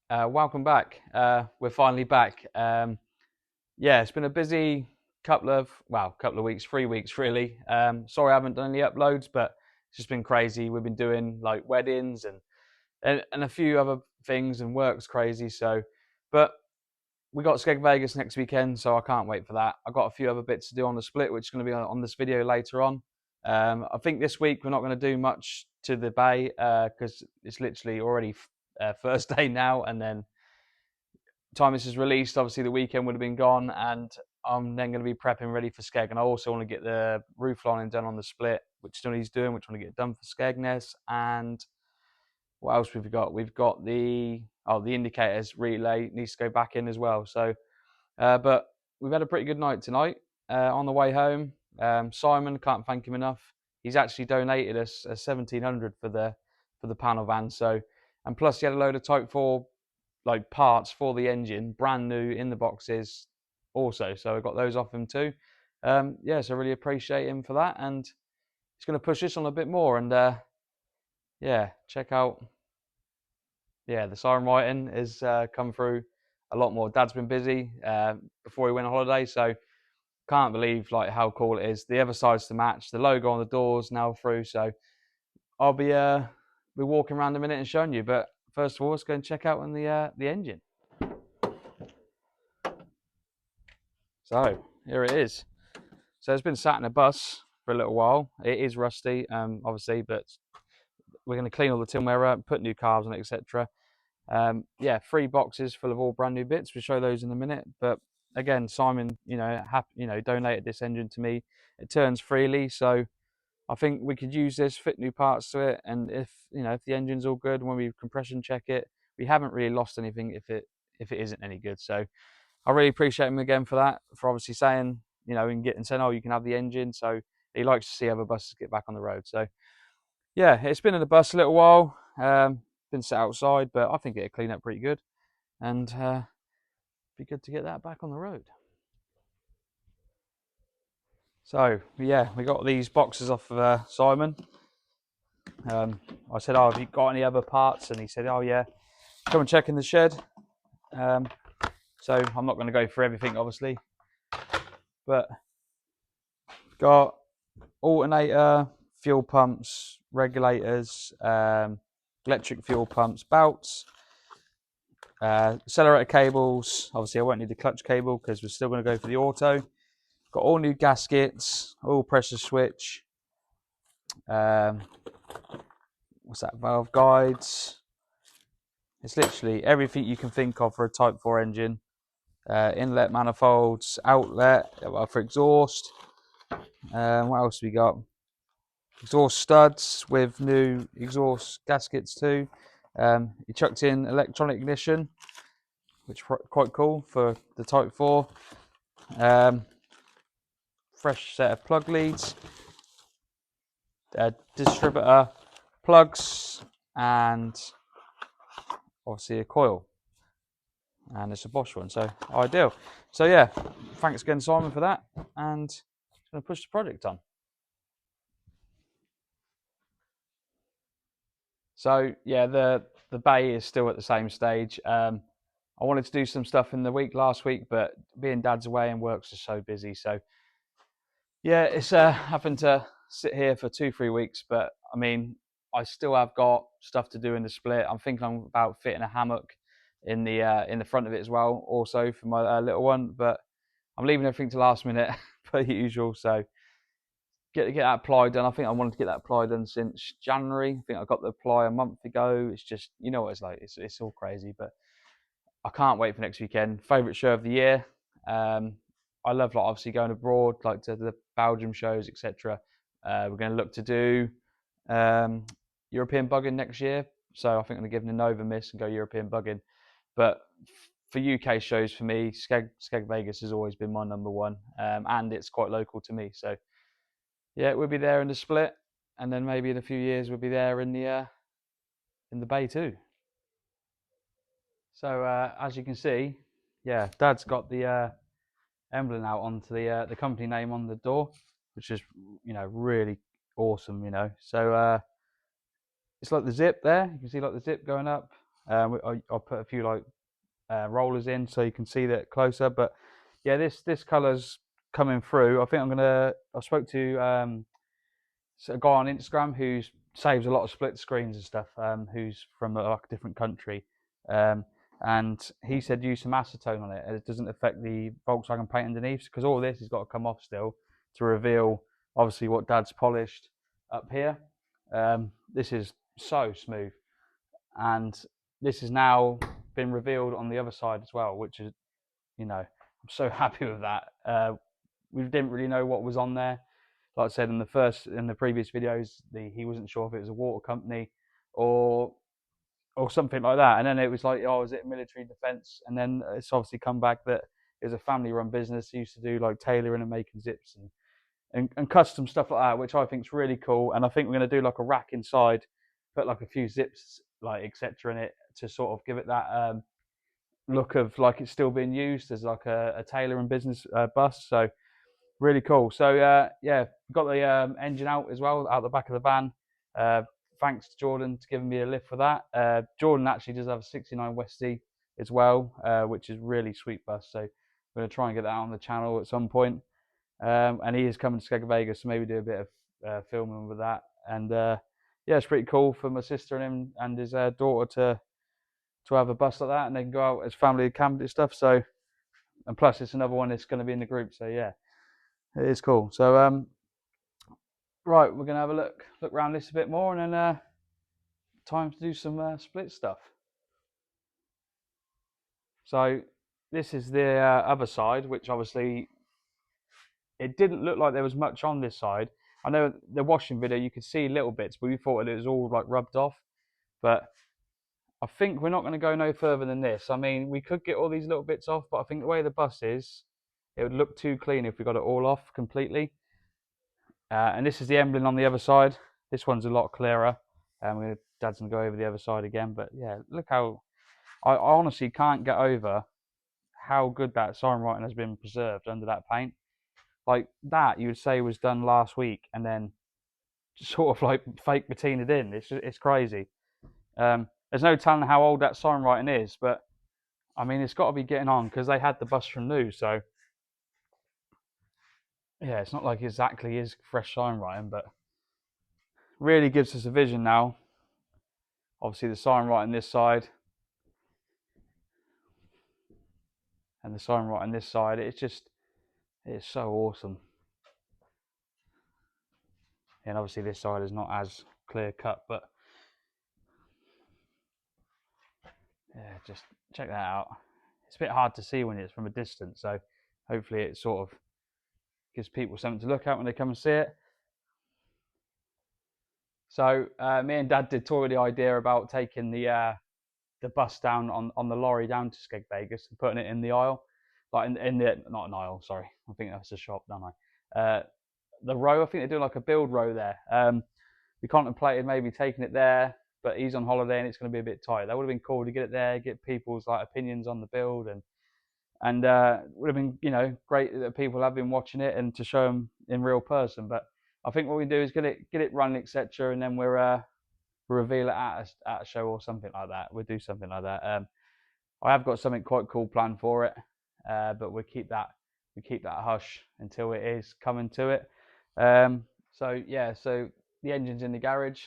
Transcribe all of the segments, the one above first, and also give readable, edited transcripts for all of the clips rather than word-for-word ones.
Welcome back. We're finally back. Yeah, it's been a busy couple of weeks, 3 weeks really. Sorry I haven't done any uploads, but it's just been crazy. We've been doing like weddings and a few other things, and work's crazy. But we got Skeg Vegas next weekend, so I can't wait for that. I've got a few other bits to do on the split, which is going to be on this video later on. I think this week we're not going to do much to the bay because it's literally already first day now, and then time this is released, obviously the weekend would have been gone, and I'm then going to be prepping ready for Skeg. And I also want to get the roof lining done on the split, which still needs doing, which I want to get done for Skegness. And what else we've got? We've got the indicators relay needs to go back in as well. But we've had a pretty good night tonight. On the way home, Simon, can't thank him enough. He's actually donated us a 1700 for the panel van. So, and plus he had a load of Type 4 like parts for the engine, brand new in the boxes also. So I got those off him too. Yeah, so I really appreciate him for that, and he's going to push this on a bit more. And yeah, check out. Yeah, the siren writing has come through a lot more. Dad's been busy before he went on holiday, so can't believe like how cool it is. The other side's to match. The logo on the doors now through. So I'll be walking around a minute and showing you. But first of all, let's go and check out on the engine. So here it is. So it's been sat in a bus for a little while. It is rusty, obviously, but we're going to clean all the tinware up, put new carbs on it, etc. Yeah, 3 boxes full of all brand new bits. We'll show those in a minute. But again, Simon, donated this engine to me. It turns freely, so I think we could use this, fit new parts to it, and if the engine's all good, when we compression check it, we haven't really lost anything if it isn't any good. So I really appreciate him again for that, for obviously saying, and saying, oh, you can have the engine. So he likes to see other buses get back on the road. So yeah, it's been in the bus a little while, been set outside, but I think it'll clean up pretty good, and be good to get that back on the road. So yeah, we got these boxes off of Simon. I said, oh, have you got any other parts? And he said, oh yeah, come and check in the shed. So I'm not going to go through everything, obviously, but got alternator, fuel pumps, regulators, electric fuel pumps, belts, accelerator cables. Obviously I won't need the clutch cable because we're still going to go for the auto. Got all new gaskets, all pressure switch, what's that, valve guides. It's literally everything you can think of for a Type 4 engine. Inlet manifolds, outlet for exhaust. What else we got? Exhaust studs with new exhaust gaskets too. He chucked in electronic ignition, which is quite cool for the Type 4. Fresh set of plug leads, distributor plugs, and obviously a coil. And it's a Bosch one, so ideal. So yeah, thanks again, Simon, for that, and I'm going to push the project on. So yeah, the bay is still at the same stage. I wanted to do some stuff in the week last week, but being Dad's away and work's just so busy. So yeah, it's happened to sit here for 2-3 weeks, but I mean, I still have got stuff to do in the split. I'm thinking about fitting a hammock in the front of it as well, also for my little one. But I'm leaving everything to last minute per usual. So get that ply done. I think I wanted to get that ply done since January. I think I got the ply a month ago. It's just, what it's like. It's all crazy, but I can't wait for next weekend. Favorite show of the year. I love obviously going abroad, like to the Belgium shows, etc. We're going to look to do European bugging next year. So I think I'm going to give Nova a miss and go European bugging. But for UK shows, for me, Skeg Vegas has always been my number one, and it's quite local to me. So yeah, we'll be there in the split, and then maybe in a few years we'll be there in the bay too. So as you can see, yeah, Dad's got the emblem out onto the company name on the door, which is really awesome. So it's like the zip there. You can see like the zip going up. I'll put a few like rollers in so you can see that closer. But yeah, this colour's coming through. I think I spoke to a guy on Instagram who saves a lot of split screens and stuff, who's from like a different country. And he said use some acetone on it, and it doesn't affect the Volkswagen paint underneath, because all this has got to come off still to reveal obviously what Dad's polished up here. This is so smooth, and this has now been revealed on the other side as well, which is, I'm so happy with that. We didn't really know what was on there. Like I said in the previous videos, he wasn't sure if it was a water company or something like that. And then it was like, oh, is it military defence? And then it's obviously come back that it was a family-run business. He used to do like tailoring and making zips and custom stuff like that, which I think is really cool. And I think we're going to do like a rack inside, put like a few zips, like etc. in it to sort of give it that look of like it's still being used as like a tailoring business bus. So really cool. So yeah, got the engine out as well, out the back of the van. Thanks to Jordan for giving me a lift for that. Jordan actually does have a 69 Westie as well, which is really sweet bus. So we're going to try and get that on the channel at some point. And he is coming to Skeg Vegas, so maybe do a bit of filming with that. And yeah, it's pretty cool for my sister and him and his daughter to have a bus like that, and they can go out as family camping and stuff. So, and plus it's another one that's going to be in the group. So yeah, it is cool. So right, we're gonna have a look around this a bit more, and then time to do some split stuff. So this is the other side, which obviously it didn't look like there was much on this side. I know the washing video you could see little bits, but we thought it was all like rubbed off. But I think we're not going to go no further than this. I mean, we could get all these little bits off, but I think the way the bus is, it would look too clean if we got it all off completely. And this is the emblem on the other side. This one's a lot clearer. Dad's going to go over the other side again. But yeah, look how... I honestly can't get over how good that siren writing has been preserved under that paint. Like that, you would say was done last week and then sort of like fake patinaed in. It's crazy. There's no telling how old that siren writing is, but I mean, it's got to be getting on because they had the bus from new. So yeah, it's not like exactly is fresh siren writing, but really gives us a vision now. Obviously the siren writing this side and the siren writing this side, it's so awesome. And obviously this side is not as clear cut, but yeah, just check that out. It's a bit hard to see when it's from a distance, so hopefully it sort of gives people something to look at when they come and see it. So me and Dad did toy with the idea about taking the bus down on the lorry down to Skeg Vegas and putting it in the aisle, like in the, not an aisle, sorry, I think that's a shop, don't I? The row, I think they're doing like a build row there. We contemplated maybe taking it there, but he's on holiday and it's going to be a bit tight. That would have been cool to get it there, get people's like opinions on the build, and would have been, great that people have been watching it and to show them in real person. But I think what we do is get it running, etc., and then we'll reveal it at a show or something like that. We'll do something like that. I have got something quite cool planned for it, but we keep that hush until it is coming to it. So yeah, so the engine's in the garage.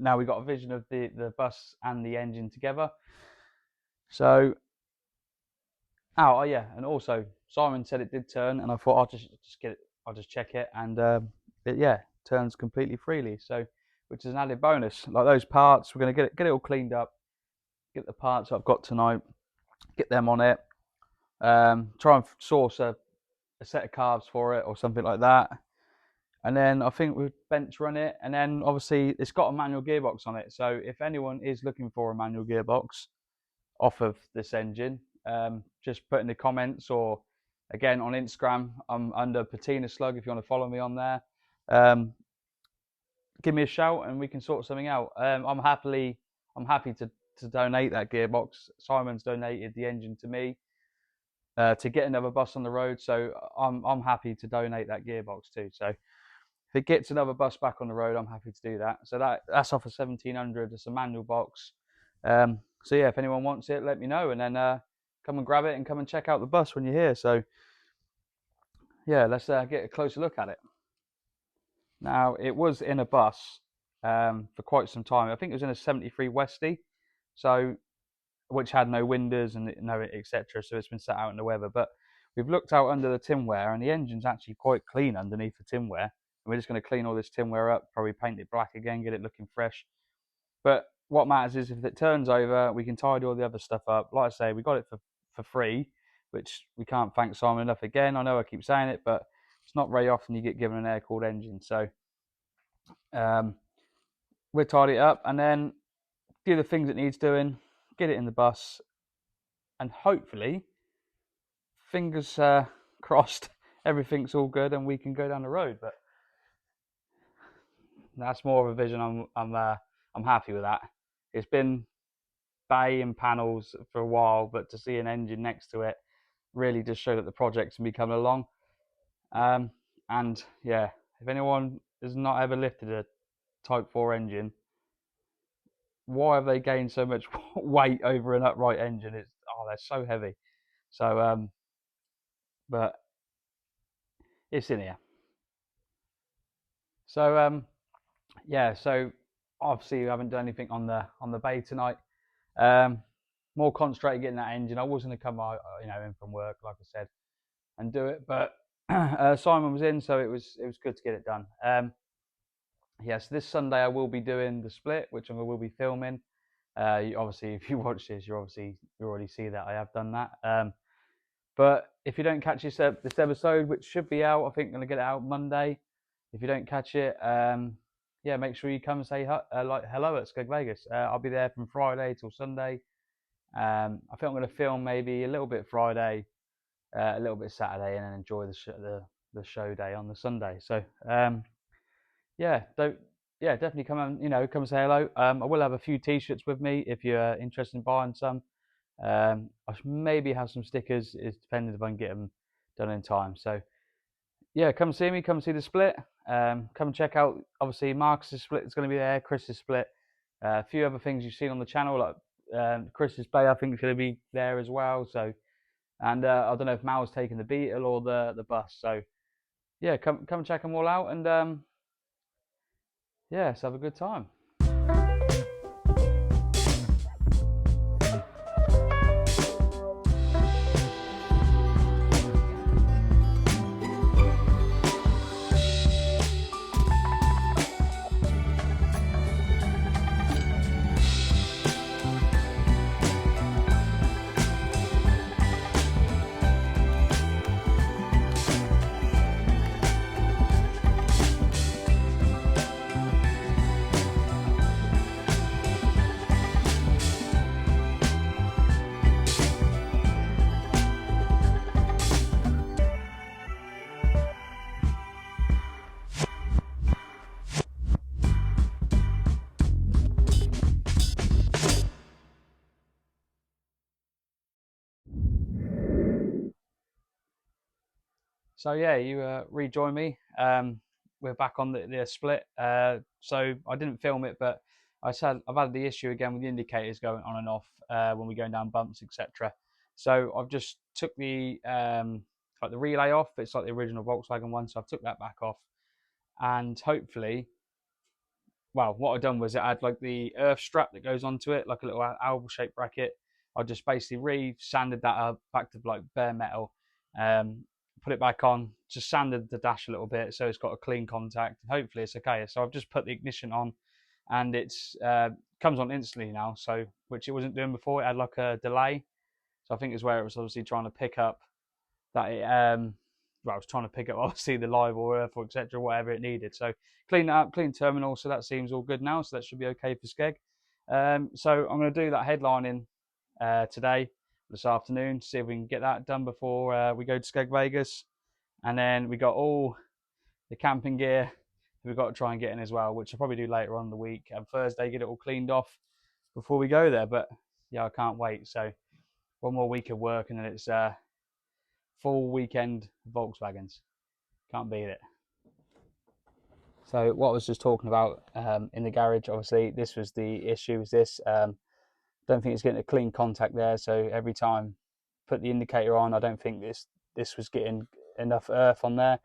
Now we've got a vision of the bus and the engine together. So, oh yeah, and also Simon said it did turn, and I thought I'll just check it, and it turns completely freely. So, which is an added bonus. Like those parts, we're gonna get it all cleaned up, get the parts I've got tonight, get them on it. Try and source a set of carbs for it or something like that. And then I think we'll bench run it, and then obviously it's got a manual gearbox on it. So if anyone is looking for a manual gearbox off of this engine, just put in the comments, or again on Instagram, I'm under Patina Slug if you want to follow me on there. Give me a shout and we can sort something out. I'm happy to donate that gearbox. Simon's donated the engine to me to get another bus on the road, so I'm happy to donate that gearbox too. So if it gets another bus back on the road, I'm happy to do that. So that's off of 1700. It's a manual box. So yeah, if anyone wants it, let me know, and then come and grab it and come and check out the bus when you're here. So yeah, let's get a closer look at it. Now, it was in a bus for quite some time. I think it was in a 73 Westie, so which had no windows and no etc. So it's been sat out in the weather. But we've looked out under the tinware, and the engine's actually quite clean underneath the tinware. And we're just going to clean all this tinware up, probably paint it black again, get it looking fresh. But what matters is if it turns over, we can tidy all the other stuff up. Like I say, we got it for free, which we can't thank Simon enough again. I know I keep saying it, but it's not very often you get given an air-cooled engine. So we'll tidy it up and then do the things it needs doing, get it in the bus, and hopefully, fingers crossed, everything's all good and we can go down the road. But that's more of a vision. I'm happy with that. It's been bay and panels for a while, but to see an engine next to it really just showed that the project's been coming along. And yeah, if anyone has not ever lifted a Type 4 engine, why have they gained so much weight over an upright engine? They're so heavy. So but it's in here. So yeah, so obviously we haven't done anything on the bay tonight. More concentrated getting that engine. I was going to come out, in from work, like I said, and do it, but Simon was in, so it was good to get it done. Yes, this Sunday I will be doing the split, which I will be filming. Obviously, if you watch this, you already see that I have done that. But if you don't catch this episode, which should be out, I think I'm going to get it out Monday. If you don't catch it, yeah, make sure you come and say hello at Skeg Vegas. I'll be there from Friday till Sunday. I think I'm going to film maybe a little bit Friday, a little bit Saturday, and then enjoy the show day on the Sunday. So yeah, definitely come and say hello. I will have a few T-shirts with me if you're interested in buying some. I maybe have some stickers. It's depending if I can get them done in time. So yeah, come see me. Come see the split. Come and check out. Obviously, Marcus's split is going to be there. Chris's split. A few other things you've seen on the channel, like Chris's bay, I think is going to be there as well. So, and I don't know if Mal's taking the Beetle or the bus. So yeah, come check them all out, and yeah, let's have a good time. So yeah, you rejoin me. We're back on the split. So I didn't film it, but I've had the issue again with the indicators going on and off when we're going down bumps, etc. So I've just took the like the relay off. It's like the original Volkswagen one, so I've took that back off, and hopefully, well, what I've done was it had like the earth strap that goes onto it, like a little oval-shaped bracket. I just basically re-sanded that up back to like bare metal. Put it back on, just sanded the dash a little bit so it's got a clean contact. Hopefully it's okay. So I've just put the ignition on, and it's comes on instantly now. So which it wasn't doing before. It had like a delay. So I think it's where it was obviously trying to pick up that it well, I was trying to pick up obviously the live or earth or etc. whatever it needed. So clean that up, clean terminal. So that seems all good now. So that should be okay for Skeg. So I'm going to do that headlining today, this afternoon, see if we can get that done before we go to Skeg Vegas. And then we got all the camping gear we've got to try and get in as well, which I'll probably do later on in the week. And Thursday, get it all cleaned off before we go there. But yeah, I can't wait. So one more week of work, and then it's full weekend Volkswagens. Can't beat it. So what I was just talking about in the garage, obviously this was the issue, was this Don't think it's getting a clean contact there, so every time put the indicator on, I don't think this was getting enough earth on there.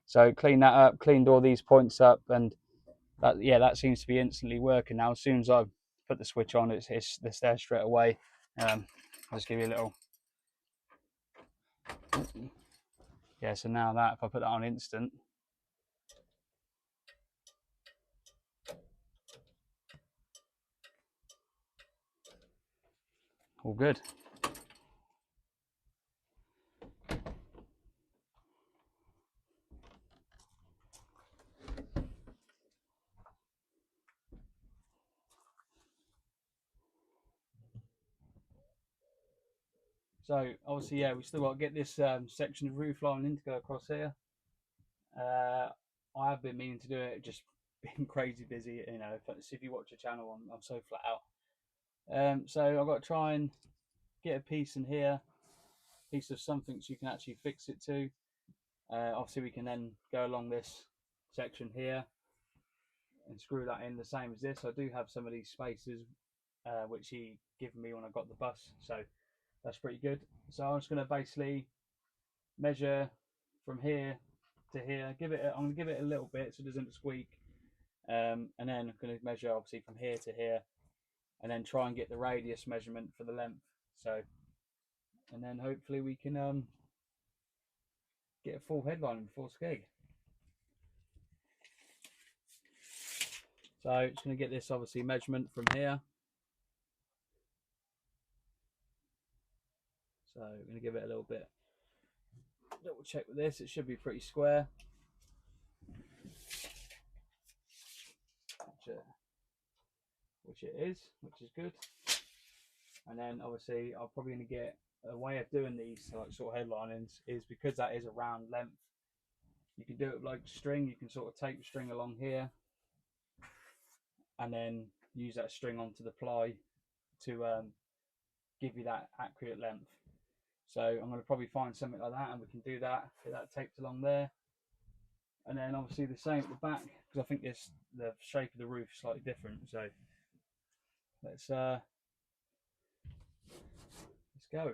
So clean that up, cleaned all these points up, and that seems to be instantly working now. As soon as I put the switch on, it's there straight away. I'll just give you a little. Yeah, so now that if I put that on instant, all good. So obviously, yeah, we still got to get this section of roof line in to go across here. I have been meaning to do it, just been crazy busy. You know, if you watch the channel, I'm so flat out. So I've got to try and get a piece in here, piece of something so you can actually fix it to. Obviously, we can then go along this section here and screw that in the same as this. I do have some of these spaces which he given me when I got the bus, so that's pretty good. So I'm just going to basically measure from here to here. I'm going to give it a little bit so it doesn't squeak, and then I'm going to measure obviously from here to here, and then try and get the radius measurement for the length. So, and then hopefully we can get a full headline before Skeg. So just going to get this obviously measurement from here. So we're going to give it a little bit. Double check with this, it should be pretty square. Which it is, which is good. And then obviously I'm probably going to get a way of doing these like sort of headlinings is because that is a round length. You can do it with like string, you can sort of tape string along here and then use that string onto the ply to give you that accurate length. So I'm going to probably find something like that and we can do that, get that taped along there. And then obviously the same at the back, because I think the shape of the roof is slightly different. So let's go.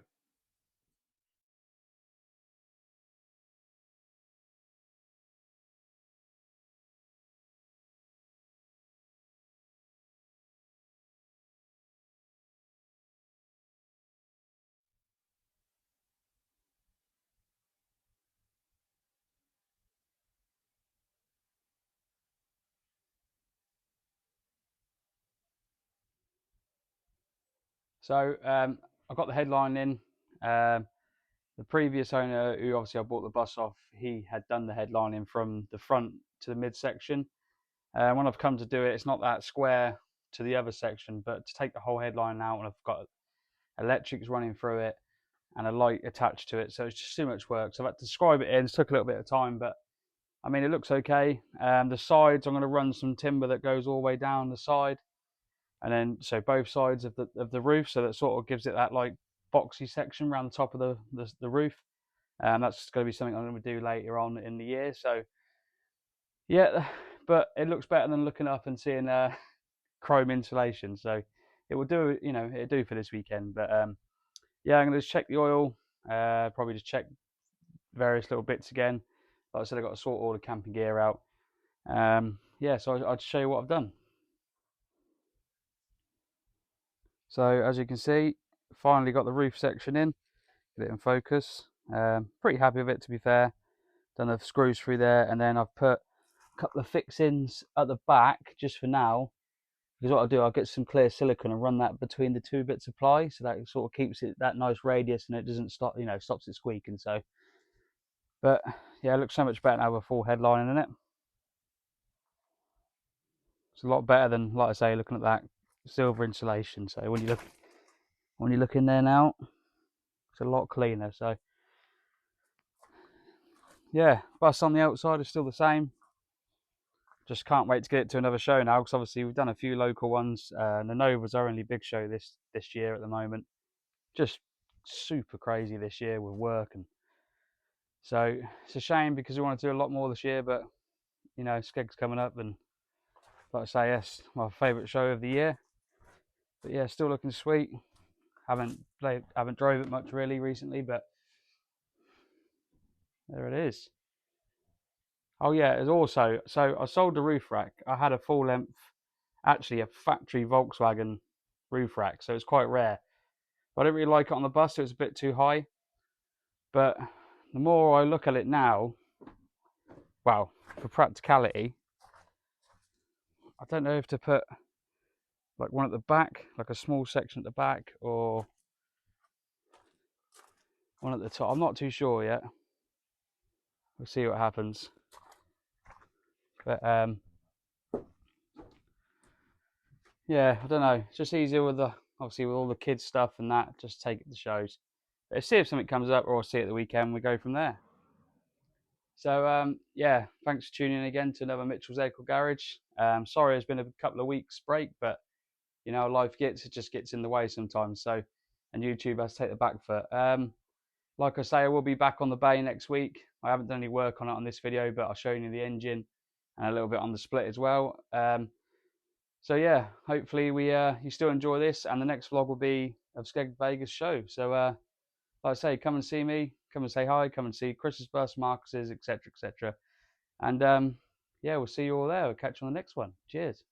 So I got the headline in. The previous owner, who obviously I bought the bus off, he had done the headlining from the front to the midsection. When I've come to do it, it's not that square to the other section, but to take the whole headline out, and I've got electrics running through it and a light attached to it, so it's just too much work. So I've had to describe it in. It took a little bit of time, but I mean, it looks okay. The sides, I'm going to run some timber that goes all the way down the side, and then so both sides of the roof, so that sort of gives it that like boxy section around the top of the roof. That's going to be something I'm going to do later on in the year. So yeah, but it looks better than looking up and seeing chrome insulation. So it will do, you know, it'll do for this weekend. But yeah, I'm going to just check the oil, probably just check various little bits again. Like I said, I've got to sort all the camping gear out. Yeah, so I'll just show you what I've done. So as you can see, finally got the roof section in, get it in focus. Pretty happy with it, to be fair. Done the screws through there, and then I've put a couple of fixings at the back just for now, because what I'll do, I'll get some clear silicone and run that between the two bits of ply, so that it sort of keeps it that nice radius and it doesn't stop, you know, stops it squeaking. So, but yeah, it looks so much better now with full headlining in it. It's a lot better than, like I say, looking at that silver insulation. So when you look in there now, it's a lot cleaner. So yeah, bus on the outside is still the same. Just can't wait to get it to another show now, because obviously we've done a few local ones. The Nova's our only big show this year at the moment. Just super crazy this year with work, and so it's a shame because we want to do a lot more this year. But you know, Skeg's coming up, and like I say, yes, my favourite show of the year. But yeah, still looking sweet. Haven't drove it much really recently, but there it is. Oh yeah, there's also, so I sold the roof rack. I had a full length, actually a factory Volkswagen roof rack, so it's quite rare. But I didn't really like it on the bus, it was a bit too high. But the more I look at it now, well, for practicality, I don't know if to put like one at the back, like a small section at the back, or one at the top. I'm not too sure yet. We'll see what happens. But yeah, I don't know. It's just easier with the, obviously with all the kids stuff and that, just take it to shows. But see if something comes up, or I'll see it at the weekend. We go from there. So yeah, thanks for tuning in again to another Mitchell's Aircooled Garage. Sorry, it's been a couple of weeks break, but you know, life it just gets in the way sometimes. So, and YouTube has to take the back foot. Like I say, I will be back on the bay next week. I haven't done any work on it on this video, but I'll show you the engine and a little bit on the split as well. So yeah, hopefully you still enjoy this, and the next vlog will be of Skeg Vegas show. So like I say, come and see me, come and say hi, come and see Chris's bus, Marcus's, etc., etc. And yeah, we'll see you all there. We'll catch you on the next one. Cheers.